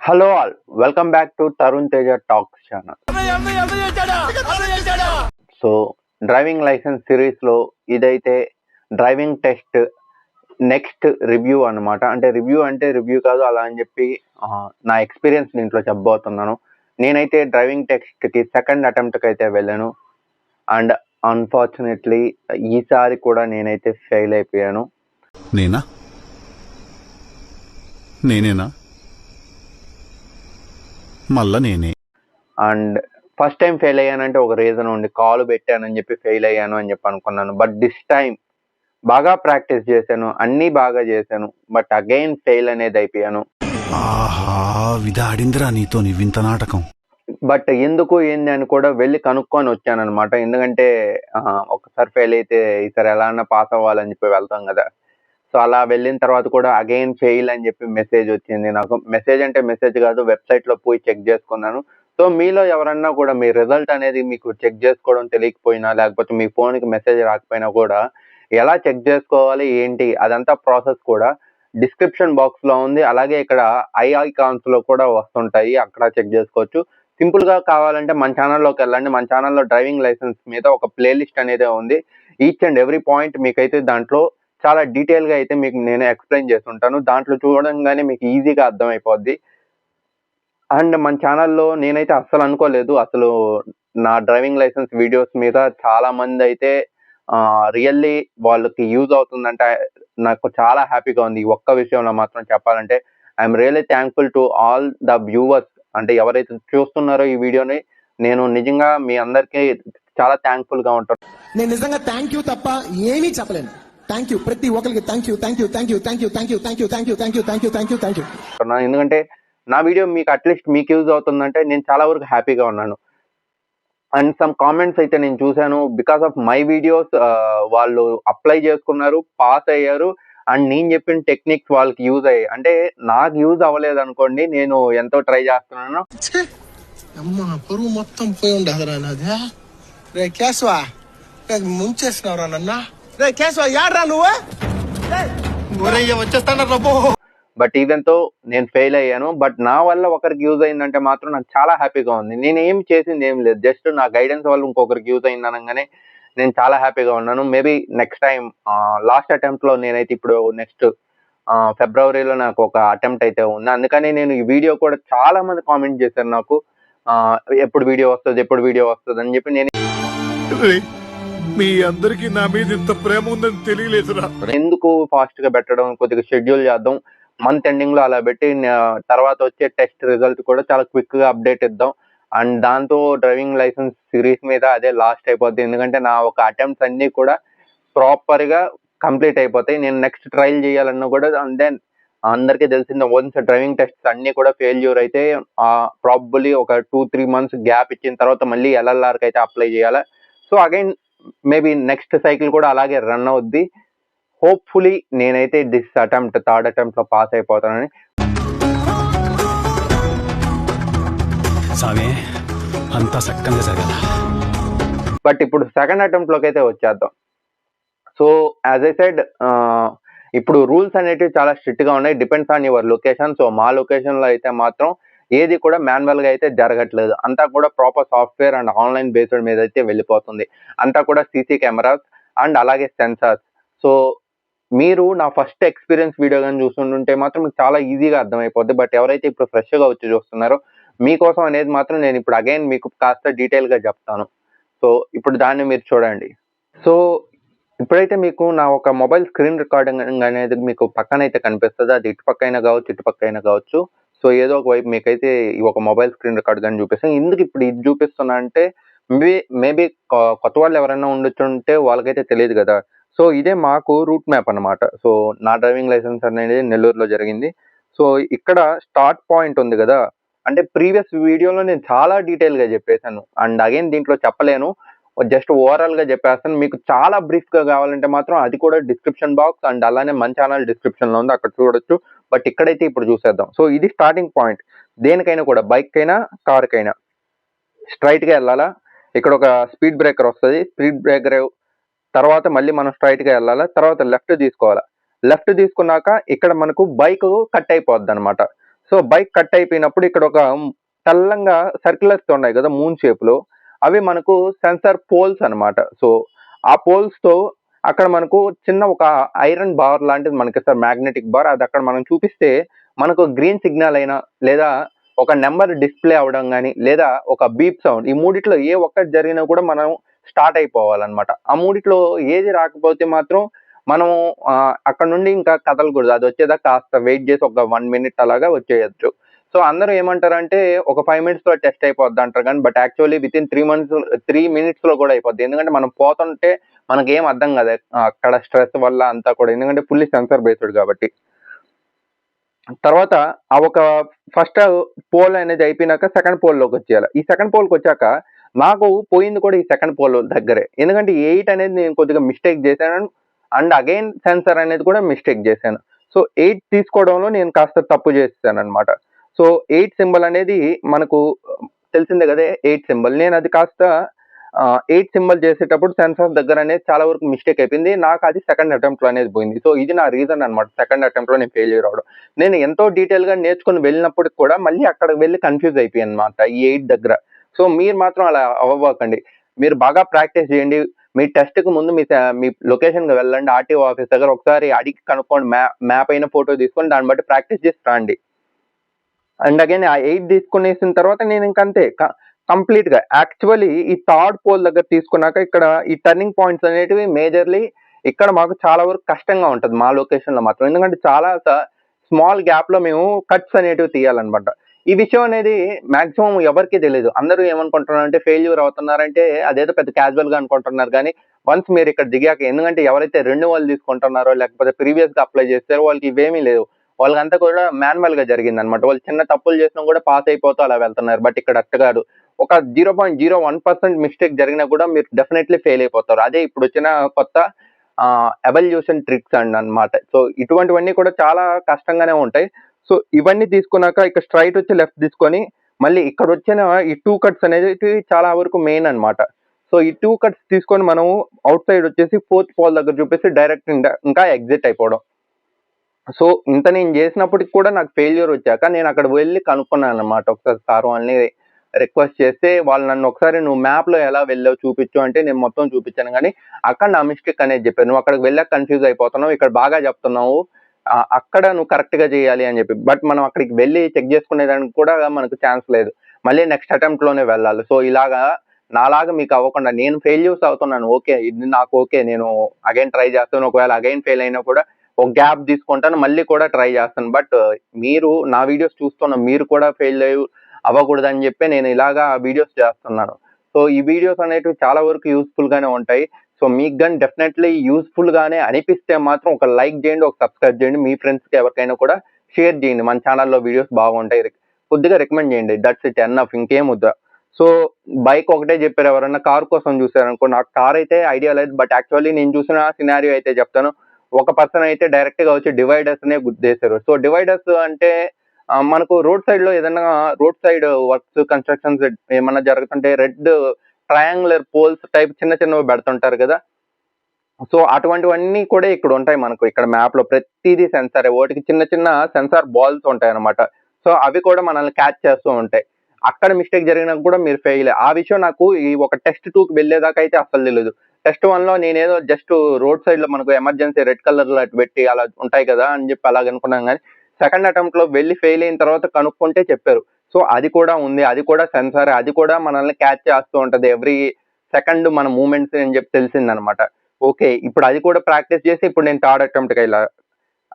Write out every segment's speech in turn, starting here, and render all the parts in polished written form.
Hello all, welcome back to Tarun Teja talks channel. So driving licence సిరీస్లో ఇదైతే driving test next review అనమాట. అంటే review కాదు, అలా అని చెప్పి నా ఎక్స్పీరియన్స్ దీంట్లో చెప్పబోతున్నాను. నేనైతే డ్రైవింగ్ టెస్ట్కి సెకండ్ అటెంప్ట్కి అయితే వెళ్ళాను. అండ్ అన్ఫార్చునేట్లీ ఈసారి కూడా నేనైతే ఫెయిల్ అయిపోయాను. నేనేనా మళ్ళా నేనే. అండ్ ఫస్ట్ టైం ఫెయిల్ అయ్యానంటే ఒక రీజన్ ఉంది, కాలు పెట్టానని చెప్పి ఫెయిల్ అయ్యాను అని చెప్పి అనుకున్నాను. బట్ దిస్ టైం బాగా ప్రాక్టీస్ చేశాను, అన్నీ బాగా చేశాను, బట్ అగైన్ ఫెయిల్ అనేది అయిపోయాను. ఆహా, విధాడిందిరా నీతో నీ వింత నాటకం. బట్ ఎందుకు ఏంది అని కూడా వెళ్ళి కనుక్కొని వచ్చాను అనమాట. ఎందుకంటే ఒకసారి ఫెయిల్ అయితే ఈసారి ఎలా అన్నా పాస్ అవ్వాలని చెప్పి వెళ్తాం కదా. సో అలా వెళ్ళిన తర్వాత కూడా అగైన్ ఫెయిల్ అని చెప్పి మెసేజ్ వచ్చింది నాకు. మెసేజ్ అంటే మెసేజ్ కాదు, వెబ్సైట్లో పోయి చెక్ చేసుకున్నాను. సో మీలో ఎవరన్నా కూడా మీ రిజల్ట్ అనేది మీకు చెక్ చేసుకోవడం తెలియకపోయినా, లేకపోతే మీ ఫోన్కి మెసేజ్ రాకపోయినా కూడా ఎలా చెక్ చేసుకోవాలి ఏంటి అదంతా ప్రాసెస్ కూడా డిస్క్రిప్షన్ బాక్స్లో ఉంది. అలాగే ఇక్కడ ఐకాన్స్లో కూడా వస్తుంటాయి, అక్కడ చెక్ చేసుకోవచ్చు. సింపుల్గా కావాలంటే మన ఛానల్లోకి వెళ్ళండి. మన ఛానల్లో డ్రైవింగ్ లైసెన్స్ మీద ఒక ప్లేలిస్ట్ అనేది ఉంది. ఈచ్ అండ్ ఎవ్రీ పాయింట్ మీకైతే దాంట్లో చాలా డీటెయిల్గా అయితే మీకు నేను ఎక్స్ప్లెయిన్ చేస్తుంటాను. దాంట్లో చూడంగానే మీకు ఈజీగా అర్థమైపోద్ది. అండ్ మన ఛానల్లో నేనైతే అస్సలు అనుకోలేదు, అసలు నా డ్రైవింగ్ లైసెన్స్ వీడియోస్ మీద చాలా మంది అయితే రియల్లీ వాళ్ళకి యూజ్ అవుతుందంటే నాకు చాలా హ్యాపీగా ఉంది. ఈ ఒక్క విషయంలో మాత్రం చెప్పాలంటే I'm really thankful to all the viewers. అంటే ఎవరైతే చూస్తున్నారో ఈ వీడియోని, నేను నిజంగా మీ అందరికీ చాలా థ్యాంక్ఫుల్గా ఉంటాను. నేను నిజంగా థ్యాంక్ యూ తప్ప ఏమీ చెప్పలేను. థ్యాంక్ యూ ప్రతి ఒక్కరికి. Thank you thank you thank you thank you thank you thank you thank you thank you thank you thank you thank you. ఎందుకంటే నా వీడియో మీకు అట్లీస్ట్ మీకు యూజ్ అవుతుందంటే నేను చాలా వరకు హ్యాపీగా ఉన్నాను. అండ్ సమ్ కామెంట్స్ అయితే నేను చూశాను, బికాస్ ఆఫ్ మై వీడియోస్ వాళ్ళు అప్లై చేసుకున్నారు, పాస్ అయ్యారు. అండ్ నేను చెప్పిన టెక్నిక్స్ వాళ్ళకి యూజ్ అయ్యాయి. అంటే నాకు యూజ్ అవ్వలేదు అనుకోండి, నేను ఎంతో ట్రై చేస్తున్నాను. పరువు మొత్తం పోయి ఉండదురా నాది. రే కేశవా, ముంచేసినవరా నన్న. రే కేశవా, యాడ్రా నువ్వు? వచ్చేస్తాను. బట్ ఈవెన్తో నేను ఫెయిల్ అయ్యాను. బట్ నా వల్ల ఒకరికి యూజ్ అయిందంటే మాత్రం నాకు చాలా హ్యాపీగా ఉంది. నేను ఏం చేసింది ఏం లేదు, జస్ట్ నా గైడెన్స్ వల్ల ఇంకొకరికి యూజ్ అయింది అనగానే నేను చాలా హ్యాపీగా ఉన్నాను. మేబీ నెక్స్ట్ టైం లాస్ట్ అటెంప్ట్లో నేనైతే ఇప్పుడు నెక్స్ట్ ఫిబ్రవరిలో నాకు ఒక అటెంప్ట్ అయితే ఉంది. అందుకని నేను ఈ వీడియో కూడా చాలా మంది కామెంట్ చేశారు నాకు, ఎప్పుడు వీడియో వస్తుంది అని చెప్పి. నేను మీ అందరికి నా మీద ఇంత ప్రేమ ఉందని తెలియలేదురా. ఎందుకు ఫాస్ట్ గా పెట్టడం, కొద్దిగా షెడ్యూల్ చేద్దాం, మంత్ ఎండింగ్ లో అలా పెట్టి తర్వాత వచ్చే టెస్ట్ రిజల్ట్ కూడా చాలా క్విక్ గా అప్డేట్ ఇద్దాం. అండ్ దాంతో డ్రైవింగ్ లైసెన్స్ సిరీస్ మీద అదే లాస్ట్ అయిపోద్ది. ఎందుకంటే నా ఒక అటెంప్ట్స్ అన్ని కూడా ప్రాపర్ గా కంప్లీట్ అయిపోతాయి. నేను నెక్స్ట్ ట్రయల్ చేయాలన్నా కూడా, అండ్ దెన్ అందరికీ తెలిసింది, వన్స్ డ్రైవింగ్ టెస్ట్స్ అన్ని కూడా ఫెయిల్యూర్ అయితే ప్రాబబ్లీ ఒక 2-3 months గ్యాప్ ఇచ్చిన తర్వాత మళ్ళీ ఎల్ఎల్ఆర్కి అయితే అప్లై చేయాలి. So again maybe next cycle కూడా అలాగే రన్ అవుద్ది. హోప్ఫుల్లీ నేనైతే థర్డ్ అటెంప్ట్ లో పాస్ అయిపోతానని. అంతా సక్కంగా జరగాల. బట్ ఇప్పుడు సెకండ్ అటెంప్ట్ లోకి అయితే వచ్చేద్దాం. సో యాజ్ ఐ సెడ్, ఇప్పుడు రూల్స్ అనేటివి చాలా స్ట్రిక్ట్ గా ఉన్నాయి, depends on your location. So మా లొకేషన్ లో అయితే మాత్రం ఏది కూడా మాన్యువల్ గా అయితే జరగట్లేదు, అంతా కూడా proper software and online based మీద అయితే వెళ్ళిపోతుంది. అంతా కూడా సీసీ కెమెరాస్ అండ్ అలాగే సెన్సార్స్. సో మీరు నా ఫస్ట్ ఎక్స్పీరియన్స్ వీడియో కానీ చూస్తుంటే మాత్రం మీకు చాలా ఈజీగా అర్థమైపోద్ది. బట్ ఎవరైతే ఇప్పుడు ఫ్రెష్గా వచ్చి చూస్తున్నారో మీకోసం అనేది మాత్రం నేను ఇప్పుడు అగైన్ మీకు కాస్త డీటెయిల్గా చెప్తాను. సో ఇప్పుడు దాన్ని మీరు చూడండి. సో ఇప్పుడైతే మీకు నా ఒక మొబైల్ స్క్రీన్ రికార్డింగ్ అనేది మీకు పక్కన అయితే కనిపిస్తుంది. అది ఇటుపక్కైనా కావచ్చు. సో ఏదో ఒక వైపు మీకైతే ఒక మొబైల్ స్క్రీన్ రికార్డ్ కానీ చూపిస్తాను. ఎందుకు ఇప్పుడు ఇది చూపిస్తున్నా అంటే, మేబీ కొత్త వాళ్ళు ఎవరైనా ఉండొచ్చుంటే వాళ్ళకైతే తెలియదు కదా. సో ఇదే మాకు రూట్ మ్యాప్ అనమాట. సో నా డ్రైవింగ్ లైసెన్స్ అనేది నెల్లూరులో జరిగింది. సో ఇక్కడ స్టార్ట్ పాయింట్ ఉంది కదా, అంటే ప్రీవియస్ వీడియోలో నేను చాలా డీటెయిల్గా చెప్పేశాను. అండ్ అగైన్ దీంట్లో చెప్పలేను, జస్ట్ ఓవరాల్గా చెప్పేస్తాను. మీకు చాలా బ్రీఫ్గా కావాలంటే మాత్రం అది కూడా డిస్క్రిప్షన్ బాక్స్ అండ్ అలానే మన ఛానల్ డిస్క్రిప్షన్లో ఉంది, అక్కడ చూడొచ్చు. బట్ ఇక్కడైతే ఇప్పుడు చూసేద్దాం. సో ఇది స్టార్టింగ్ పాయింట్. దేనికైనా కూడా, బైక్ అయినా కార్కైనా స్ట్రైట్గా వెళ్ళాలా. ఇక్కడ ఒక స్పీడ్ బ్రేకర్ వస్తుంది, స్పీడ్ బ్రేకర్ తర్వాత మళ్ళీ మనం స్ట్రైట్గా వెళ్ళాలా. తర్వాత లెఫ్ట్ తీసుకోవాలా. లెఫ్ట్ తీసుకున్నాక ఇక్కడ మనకు బైక్ కట్ అయిపోద్ది అనమాట. సో బైక్ కట్ అయిపోయినప్పుడు ఇక్కడ ఒక తెల్లంగా సర్కిలర్స్ ఉన్నాయి కదా మూన్ షేప్ లో, అవి మనకు సెన్సార్ పోల్స్ అన్నమాట. సో ఆ పోల్స్ తో అక్కడ మనకు చిన్న ఒక ఐరన్ బార్ లాంటిది మనకి ఇస్తారు, మ్యాగ్నెటిక్ బార్. అది అక్కడ మనం చూపిస్తే మనకు గ్రీన్ సిగ్నల్ అయినా లేదా ఒక నెంబర్ డిస్ప్లే అవ్వడం కానీ లేదా ఒక బీప్ సౌండ్, ఈ మూడిట్లో ఏ ఒక్కటి జరిగినా కూడా మనం స్టార్ట్ అయిపోవాలన్నమాట. ఆ మూడిట్లో ఏది రాకపోతే మాత్రం మనం అక్కడ నుండి ఇంకా కదలకూడదు. అది వచ్చేదాకా కాస్త వెయిట్ చేసి ఒక 1 మినిట్ అలాగా వచ్చేయచ్చు. సో అందరూ ఏమంటారంటే ఒక 5 మినిట్స్ లో టెస్ట్ అయిపోద్ది అంటారు కానీ, but actually with in 3 minutes లో కూడా అయిపోద్ది. ఎందుకంటే మనం పోతుంటే మనకి ఏం అర్థం కాదు అక్కడ స్ట్రెస్ వల్ల అంతా కూడా, ఎందుకంటే ఫుల్లీ సెన్సార్ బేస్డ్ కాబట్టి. తర్వాత ఆ ఒక ఫస్ట్ పోల్ అనేది అయిపోయినాక సెకండ్ పోల్ లోకి వచ్చేయాలి. ఈ సెకండ్ పోల్కి వచ్చాక నాకు పోయింది కూడా ఈ సెకండ్ పోల్ దగ్గరే, ఎందుకంటే 8 అనేది నేను కొద్దిగా మిస్టేక్ చేశాను అండ్ అగైన్ సెన్సార్ అనేది కూడా మిస్టేక్ చేశాను. సో 8 తీసుకోవడంలో నేను కాస్త తప్పు చేశాను అనమాట. సో 8 సింబల్ అనేది మనకు తెలిసిందే కదా, 8 సింబల్ నేను అది కాస్త 8 సింబల్ చేసేటప్పుడు సెన్సార్ దగ్గర అనేది చాలా వరకు మిస్టేక్ అయిపోయింది. నాకు అది సెకండ్ అటెంప్ట్ లో అనేది పోయింది. సో ఇది నా రీజన్ అనమాట, సెకండ్ అటెంప్ట్ లో నేను ఫెయిల్యూర్ అవడం. నేను ఎంతో డీటెయిల్ గా నేర్చుకుని వెళ్ళినప్పటికి కూడా మళ్ళీ అక్కడికి వెళ్ళి కన్ఫ్యూజ్ అయిపోయాను అనమాట ఈ 8 దగ్గర. సో మీరు మాత్రం అలా అవ్వకండి, మీరు బాగా ప్రాక్టీస్ చేయండి. మీ టెస్ట్ కు ముందు మీ లొకేషన్ కి వెళ్ళండి, ఆర్టీఓ ఆఫీస్ దగ్గర ఒకసారి అడిగి కనుక్కోండి, మ్యాప్ అయిన ఫోటో తీసుకొని దాన్ని బట్టి ప్రాక్టీస్ చేసి రండి. అండ్ అగైన్ ఆ 8 తీసుకునేసిన తర్వాత నేను ఇంకంతే కంప్లీట్ గా యాక్చువల్లీ ఈ థర్డ్ పోల్ దగ్గర తీసుకున్నాక ఇక్కడ ఈ టర్నింగ్ పాయింట్స్ అనేటివి మేజర్లీ ఇక్కడ మాకు చాలా వరకు కష్టంగా ఉంటుంది మా లొకేషన్ లో మాత్రం, ఎందుకంటే చాలా స్మాల్ గ్యాప్ లో మేము కట్స్ అనేటివి తీయాలన్నమాట. ఈ విషయం అనేది మాక్సిమం ఎవరికి తెలియదు. అందరూ ఏమనుకుంటున్నారు అంటే ఫెయిల్యూర్ అవుతున్నారంటే అదేదో పెద్ద క్యాజువల్ గా అనుకుంటున్నారు కానీ, వన్స్ మీరు ఇక్కడ దిగాక, ఎందుకంటే ఎవరైతే రెన్యువల్ తీసుకుంటున్నారో లేకపోతే ప్రీవియస్ గా అప్లై చేస్తారో వాళ్ళకి ఇవేమీ లేవు, వాళ్ళకంతా కూడా మాన్యువల్ గా జరిగింది అనమాట. వాళ్ళు చిన్న తప్పులు చేసినా కూడా పాస్ అయిపోతూ అలా వెళ్తున్నారు. బట్ ఇక్కడ అట్ట కాదు, ఒక 0.01% మిస్టేక్ జరిగినా కూడా మీరు డెఫినెట్లీ ఫెయిల్ అయిపోతారు. అదే ఇప్పుడు వచ్చిన కొత్త ఎవల్యూషన్ ట్రిక్స్ అండ్ అన్నమాట. సో ఇటువంటివన్నీ కూడా చాలా కష్టంగానే ఉంటాయి. సో ఇవన్నీ తీసుకున్నాక ఇక్కడ స్ట్రైట్ వచ్చి లెఫ్ట్ తీసుకొని మళ్ళీ ఇక్కడ వచ్చిన ఈ 2 కట్స్ అనేది చాలా వరకు మెయిన్ అన్నమాట. సో ఈ 2 కట్స్ తీసుకొని మనం అవుట్ సైడ్ వచ్చేసి 4th పోల్ దగ్గర చూపిస్తే డైరెక్ట్ ఇంకా ఎగ్జిట్ అయిపోవడం. సో ఇంత నేను చేసినప్పటికి కూడా నాకు ఫెయిల్యూర్ వచ్చాక నేను అక్కడ వెళ్ళి కనుక్కున్నాను అనమాట. ఒకసారి సార్ వాళ్ళని రిక్వెస్ట్ చేస్తే వాళ్ళు నన్ను ఒకసారి నువ్వు మ్యాప్ లో ఎలా వెళ్ళావు చూపించు అంటే నేను మొత్తం చూపించాను, కానీ అక్కడ నా మిస్టేక్ అనేది చెప్పాను. నువ్వు అక్కడికి వెళ్ళాక కన్ఫ్యూజ్ అయిపోతున్నావు, ఇక్కడ బాగా చెప్తున్నావు, అక్కడ నువ్వు కరెక్ట్ గా చేయాలి అని చెప్పి. బట్ మనం అక్కడికి వెళ్ళి చెక్ చేసుకునేదానికి కూడా మనకు ఛాన్స్ లేదు, మళ్ళీ నెక్స్ట్ అటెంప్ట్ లోనే వెళ్ళాలి. సో ఇలాగా నాలాగా మీకు అవ్వకుండా, నేను ఫెయిల్యూర్స్ అవుతున్నాను, ఓకే ఇది నాకు ఓకే, నేను అగైన్ ట్రై చేస్తాను. ఒకవేళ అగైన్ ఫెయిల్ అయినా కూడా ఒక గ్యాప్ తీసుకుంటాను, మళ్ళీ కూడా ట్రై చేస్తాను. బట్ మీరు నా వీడియోస్ చూస్తున్న మీరు కూడా ఫెయిల్ అవ్వకూడదని చెప్పి నేను ఇలాగా వీడియోస్ చేస్తున్నాను. సో ఈ వీడియోస్ అనేటివి చాలా వరకు యూస్ఫుల్ గానే ఉంటాయి. సో మీకు కానీ డెఫినెట్లీ యూస్ఫుల్ గానే అనిపిస్తే మాత్రం ఒక లైక్ చేయండి, ఒక సబ్స్క్రైబ్ చేయండి, మీ ఫ్రెండ్స్ కి ఎవరికైనా కూడా షేర్ చేయండి. మన ఛానల్లో వీడియోస్ బాగుంటాయి, కొద్దిగా రికమెండ్ చేయండి. దట్స్ ఇట్, ఎనఫ్, ఇంకేం వద్దా. సో బైక్ ఒకటే చెప్పారు, ఎవరన్నా కార్ కోసం చూసారనుకో, నాకు కార్ అయితే ఐడియా లేదు. బట్ యాక్చువల్లీ నేను చూసిన సినారియో అయితే చెప్తాను. ఒక పర్సన్ అయితే డైరెక్ట్ గా వచ్చి డివైడర్స్ నే గుద్దేశారు. సో డివైడర్స్ అంటే మనకు రోడ్ సైడ్ లో ఏదైనా రోడ్ సైడ్ వర్క్స్ కన్స్ట్రక్షన్స్ ఏమన్నా జరుగుతుంటే రెడ్ ట్రయాంగులర్ పోల్స్ టైప్ చిన్న చిన్నవి పెడుతుంటారు కదా. సో అటువంటివన్నీ కూడా ఇక్కడ ఉంటాయి మనకు. ఇక్కడ మ్యాప్ లో ప్రతిదీ సెన్సార్, వాటికి చిన్న చిన్న సెన్సార్ బాల్స్ ఉంటాయి అనమాట. సో అవి కూడా మనల్ని క్యాచ్ చేస్తూ ఉంటాయి. అక్కడ మిస్టేక్ జరిగినా కూడా మీరు ఫెయిల్. ఆ విషయం నాకు ఈ ఒక టెస్ట్ 2కి వెళ్ళేదాకా అయితే అసలు తెలియదు. టెస్ట్ 1 లో నేనేదో జస్ట్ రోడ్ సైడ్ లో మనకు ఎమర్జెన్సీ రెడ్ కలర్ లో పెట్టి అలా ఉంటాయి కదా అని చెప్పి అలాగ అనుకున్నాం, కానీ సెకండ్ అటెంప్ట్ లో వెళ్ళి ఫెయిల్ అయిన తర్వాత కనుక్కుంటే చెప్పారు. సో అది కూడా ఉంది, అది కూడా సెన్సార్, అది కూడా మనల్ని క్యాచ్ చేస్తూ ఉంటది ఎవ్రీ సెకండ్ మన మూమెంట్స్ అని చెప్పి తెలిసిందనమాట. ఓకే, ఇప్పుడు అది కూడా ప్రాక్టీస్ చేసి ఇప్పుడు నేను థర్డ్ అటెంప్ట్ కి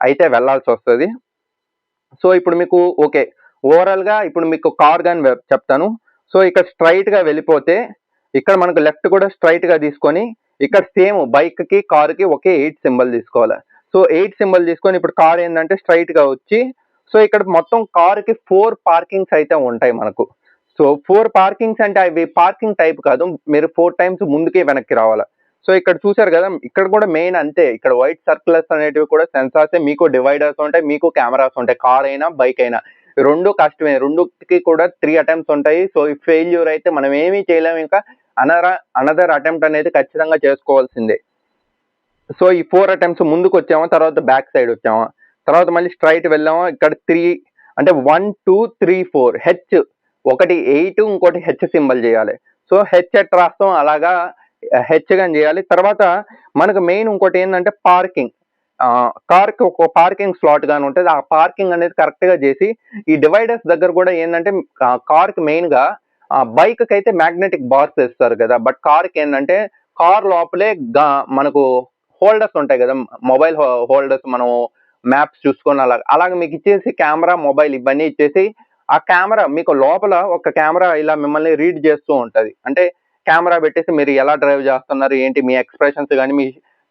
అయితే వెళ్ళాల్సి వస్తుంది. సో ఇప్పుడు మీకు ఓకే, ఓవరాల్ గా ఇప్పుడు మీకు కార్ గాని చెప్తాను. సో ఇక్కడ స్ట్రైట్ గా వెళ్ళిపోతే ఇక్కడ మనకు లెఫ్ట్ కూడా స్ట్రైట్ గా తీసుకొని ఇక్కడ సేమ్ బైక్ కి కార్ కి ఒకే 8 సింబల్ తీసుకోవాలి. సో 8 సింబల్ తీసుకొని ఇప్పుడు కార్ ఏంటంటే స్ట్రైట్ గా వచ్చి, సో ఇక్కడ మొత్తం కార్ కి 4 పార్కింగ్స్ అయితే ఉంటాయి మనకు. సో 4 పార్కింగ్స్ అంటే అవి పార్కింగ్ టైప్ కాదు, మీరు 4 టైమ్స్ ముందుకి వెనక్కి రావాలి. సో ఇక్కడ చూసారు కదా, ఇక్కడ కూడా మెయిన్ అంతే, ఇక్కడ వైట్ సర్కిల్స్ అనేటివి కూడా సెన్సార్స్, మీకు డివైడర్స్ ఉంటాయి, మీకు కెమెరాస్ ఉంటాయి. కార్ అయినా బైక్ అయినా రెండు కష్టమే, రెండుకి కూడా 3 అటెంప్ట్స్ ఉంటాయి. సో ఈ ఫెయిల్యూర్ అయితే మనం ఏమీ చేయలేము, ఇంకా అనదర్ అటెంప్ట్ అనేది ఖచ్చితంగా చేసుకోవాల్సిందే. సో ఈ 4 అటెంప్ట్స్ ముందుకు వచ్చామా, తర్వాత బ్యాక్ సైడ్ వచ్చామా, తర్వాత మళ్ళీ స్ట్రైట్ వెళ్ళామా, ఇక్కడ 3 అంటే 1 2 3 4 హెచ్, ఒకటి 8 ఇంకోటి హెచ్ సింబల్ చేయాలి. సో హెచ్ ఎట్ రాస్తాం అలాగా హెచ్ గాని చేయాలి. తర్వాత మనకు మెయిన్ ఇంకోటి ఏంటంటే పార్కింగ్. కార్కి ఒక పార్కింగ్ స్లాట్ గాని ఉంటుంది. ఆ పార్కింగ్ అనేది కరెక్ట్ గా చేసి ఈ డివైడర్స్ దగ్గర కూడా ఏంటంటే కార్కి మెయిన్ గా బైక్ కి అయితే మ్యాగ్నెటిక్ బార్స్ ఇస్తారు కదా, బట్ కార్కి ఏంటంటే కార్ లోపలే మనకు హోల్డర్స్ ఉంటాయి కదా, మొబైల్ హోల్డర్స్, మనం మ్యాప్స్ చూసుకొని అలాగే మీకు ఇచ్చేసి కెమెరా మొబైల్ ఇవన్నీ ఇచ్చేసి ఆ కెమెరా మీకు లోపల ఒక కెమెరా ఇలా మిమ్మల్ని రీడ్ చేస్తూ ఉంటది. అంటే కెమెరా పెట్టేసి మీరు ఎలా డ్రైవ్ చేస్తున్నారు ఏంటి, మీ ఎక్స్ప్రెషన్స్ కానీ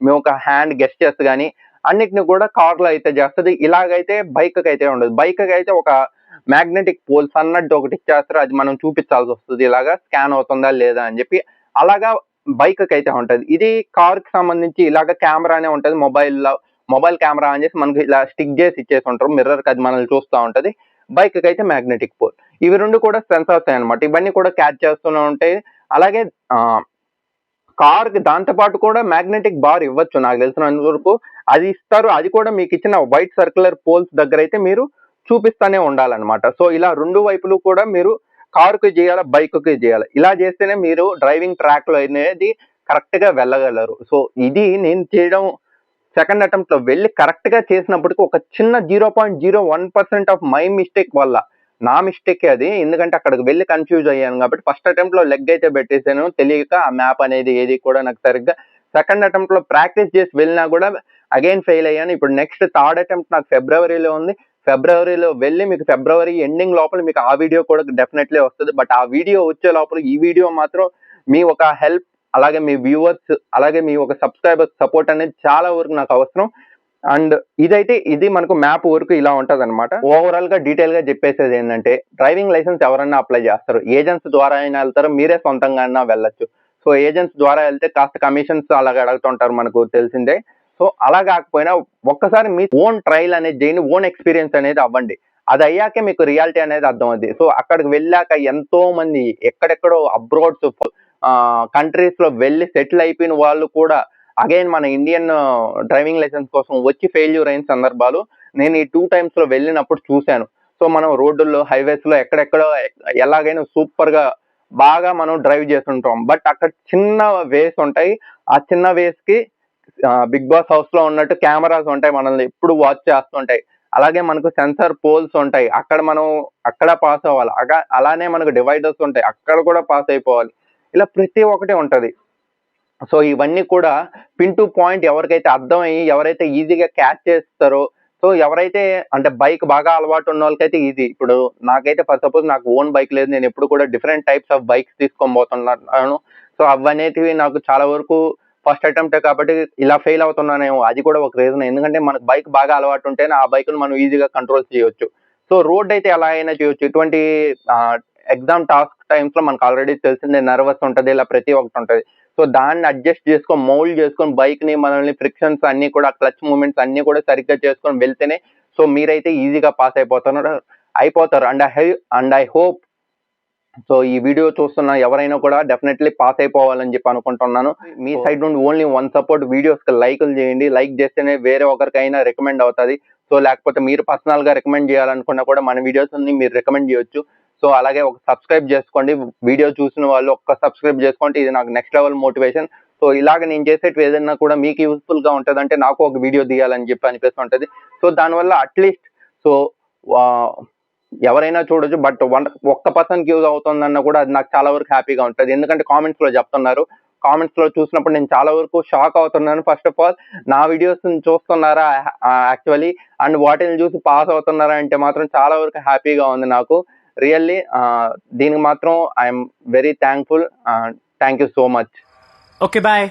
మీ ఒక హ్యాండ్ గెస్చర్స్ కానీ అన్నిటిని కూడా కార్ లో అయితే చేస్తుంది. ఇలాగైతే బైక్ కి అయితే ఉండదు. బైక్ కి అయితే ఒక మ్యాగ్నెటిక్ పోల్స్ అన్నట్టు ఒకటి ఇచ్చేస్తారు, అది మనం చూపించాల్సి వస్తుంది ఇలాగా స్కాన్ అవుతుందా లేదా అని చెప్పి. అలాగా బైక్ కి అయితే ఉంటది. ఇది కార్ కి సంబంధించి ఇలాగ కెమెరానే ఉంటది. మొబైల్ కెమెరా అని చేసి మనకి ఇలా స్టిక్ చేసి ఇచ్చేసి ఉంటారు, మిర్రర్ కి అది మనల్ని చూస్తూ ఉంటది. బైక్ కి అయితే మ్యాగ్నెటిక్ పోల్. ఇవి రెండు కూడా సెన్సార్స్ అనమాట. ఇవన్నీ కూడా క్యాచ్ చేస్తూనే ఉంటాయి. అలాగే కార్ కి దాంతో పాటు కూడా మ్యాగ్నెటిక్ బార్ ఇవ్వచ్చు నాకు తెలిసినంత వరకు, అది ఇస్తారు. అది కూడా మీకు ఇచ్చిన వైట్ సర్క్యులర్ పోల్స్ దగ్గర అయితే మీరు చూపిస్తానే ఉండాలన్నమాట. సో ఇలా రెండు వైపులు కూడా మీరు కారుకి చేయాలి, బైక్ కి చేయాలి. ఇలా చేస్తేనే మీరు డ్రైవింగ్ ట్రాక్ లో అనేది కరెక్ట్ గా వెళ్ళగలరు. సో ఇది నేను చేయడం సెకండ్ అటెంప్ట్ లో వెళ్ళి కరెక్ట్ గా చేసినప్పటికీ ఒక చిన్న 0.01% ఆఫ్ మై మిస్టేక్ వల్ల, నా మిస్టేక్ అది, ఎందుకంటే అక్కడికి వెళ్ళి కన్ఫ్యూజ్ అయ్యాను కాబట్టి ఫస్ట్ అటెంప్ట్ లో లెగ్ అయితే పెట్టేశాను తెలియక, ఆ మ్యాప్ అనేది ఏది కూడా నాకు సరిగ్గా. సెకండ్ అటెంప్ట్ లో ప్రాక్టీస్ చేసి వెళ్ళినా కూడా అగైన్ ఫెయిల్ అయ్యాను. ఇప్పుడు నెక్స్ట్ థర్డ్ అటెంప్ట్ నాకు ఫిబ్రవరిలో ఉంది. ఫిబ్రవరిలో వెళ్ళి మీకు ఫిబ్రవరి ఎండింగ్ లోపల మీకు ఆ వీడియో కూడా డెఫినెట్లీ వస్తుంది. బట్ ఆ వీడియో వచ్చే లోపల ఈ వీడియో మాత్రం మీ ఒక హెల్ప్, అలాగే మీ వ్యూవర్స్, అలాగే మీ ఒక సబ్స్క్రైబర్స్ సపోర్ట్ అనేది చాలా వరకు నాకు అవసరం. అండ్ ఇది మనకు మ్యాప్ వరకు ఇలా ఉంటది అనమాట. ఓవరాల్ గా డీటెయిల్ గా చెప్పేసేది ఏంటంటే, డ్రైవింగ్ లైసెన్స్ ఎవరన్నా అప్లై చేస్తారు, ఏజెంట్స్ ద్వారా అయినా వెళ్తారు, మీరే సొంతంగా అయినా వెళ్ళొచ్చు. సో ఏజెంట్స్ ద్వారా వెళ్తే కాస్త కమిషన్స్ అలాగే అడుగుతుంటారు, మనకు తెలిసిందే. సో అలా కాకపోయినా ఒక్కసారి మీ ఓన్ ట్రయల్ అనేది చేయండి, ఓన్ ఎక్స్పీరియన్స్ అనేది అవ్వండి. అది అయ్యాకే మీకు రియాలిటీ అనేది అర్థం అవుతుంది. సో అక్కడికి వెళ్ళాక ఎంతో మంది ఎక్కడెక్కడో అబ్రాడ్స్ కంట్రీస్ లో వెళ్ళి సెటిల్ అయిపోయిన వాళ్ళు కూడా అగైన్ మన ఇండియన్ డ్రైవింగ్ లైసెన్స్ కోసం వచ్చి ఫెయిల్యూర్ అయిన సందర్భాలు నేను ఈ 2 times లో వెళ్ళినప్పుడు చూశాను. సో మనం రోడ్డుల్లో, హైవేస్ లో ఎక్కడెక్కడో ఎలాగైనా సూపర్ గా బాగా మనం డ్రైవ్ చేస్తుంటాం. బట్ అక్కడ చిన్న వేస్ ఉంటాయి. ఆ చిన్న వేస్ కి బిగ్ బాస్ హౌస్ లో ఉన్నట్టు కెమెరాస్ ఉంటాయి, మనల్ని ఎప్పుడు వాచ్ చేస్తుంటాయి. అలాగే మనకు సెన్సార్ పోల్స్ ఉంటాయి, అక్కడ పాస్ అవ్వాలి. అలానే మనకు డివైడర్స్ ఉంటాయి, అక్కడ కూడా పాస్ అయిపోవాలి. ఇలా ప్రతి ఒక్కటి ఉంటది. సో ఇవన్నీ కూడా పిన్ టు పాయింట్ ఎవరికైతే అర్థమయ్యి, ఎవరైతే ఈజీగా క్యాచ్ చేస్తారో, సో ఎవరైతే అంటే బైక్ బాగా అలవాటు ఉన్న వాళ్ళకైతే ఈజీ. ఇప్పుడు నాకైతే ఫర్ సపోజ్ నాకు ఓన్ బైక్ లేదు, నేను ఎప్పుడు కూడా డిఫరెంట్ టైప్స్ ఆఫ్ బైక్స్ తీసుకొని పోతున్నాను. సో అవనేటివి నాకు చాలా వరకు ఫస్ట్ అటెంప్టే కాబట్టి ఇలా ఫెయిల్ అవుతున్నానేమో, అది కూడా ఒక రీజన్. ఎందుకంటే మనకు బైక్ బాగా అలవాటు ఉంటేనే ఆ బైక్ను మనం ఈజీగా కంట్రోల్ చేయొచ్చు. సో రోడ్ అయితే ఎలా అయినా చేయొచ్చు. ఇటువంటి ఎగ్జామ్ టాస్క్ టైమ్స్ లో మనకు ఆల్రెడీ తెలిసిందే, నర్వస్ ఉంటది, ఇలా ప్రతి ఒక్కటి ఉంటది. సో దాన్ని అడ్జస్ట్ చేసుకొని, మౌల్డ్ చేసుకొని, బైక్ ని మనల్ని ఫ్రిక్షన్స్ అన్ని కూడా, క్లచ్ మూమెంట్స్ అన్ని కూడా సరిగ్గా చేసుకొని వెళ్తేనే సో మీరైతే ఈజీగా పాస్ అయిపోతారు. అండ్ ఐ హోప్ సో ఈ వీడియో చూస్తున్న ఎవరైనా కూడా డెఫినెట్లీ పాస్ అయిపోవాలని చెప్పి అనుకుంటున్నాను. మీ సైడ్ నుండి ఓన్లీ వన్ సపోర్ట్, వీడియోస్ కి లైక్లు చేయండి. లైక్ చేస్తేనే వేరే ఒకరికైనా రికమెండ్ అవుతుంది. సో లేకపోతే మీరు పర్సనల్ గా రికమెండ్ చేయాలనుకున్నా కూడా మన వీడియోస్ ని మీరు రికమెండ్ చేయొచ్చు. సో అలాగే ఒక సబ్స్క్రైబ్ చేసుకోండి, వీడియో చూసిన వాళ్ళు ఒక్క సబ్స్క్రైబ్ చేసుకోండి, ఇది నాకు నెక్స్ట్ లెవెల్ మోటివేషన్. సో ఇలాగ నేను చేసేటివి ఏదైనా కూడా మీకు యూస్ఫుల్ గా ఉంటుంది అంటే నాకు ఒక వీడియో తీయాలని చెప్పి అనిపిస్తుంటది. సో దానివల్ల అట్లీస్ట్ సో ఎవరైనా చూడొచ్చు. బట్ ఒక్క పర్సన్కి యూజ్ అవుతుందన్న కూడా అది నాకు చాలా వరకు హ్యాపీగా ఉంటుంది. ఎందుకంటే కామెంట్స్ లో చెప్తున్నారు, కామెంట్స్ లో చూసినప్పుడు నేను చాలా వరకు షాక్ అవుతున్నాను. ఫస్ట్ ఆఫ్ ఆల్ నా వీడియోస్ చూస్తున్నారా యాక్చువల్లీ, అండ్ వాటిని చూసి పాస్ అవుతున్నారా అంటే మాత్రం చాలా వరకు హ్యాపీగా ఉంది నాకు రియల్లీ. దీనికి మాత్రం I'm very thankful. Thank you so much. Okay bye.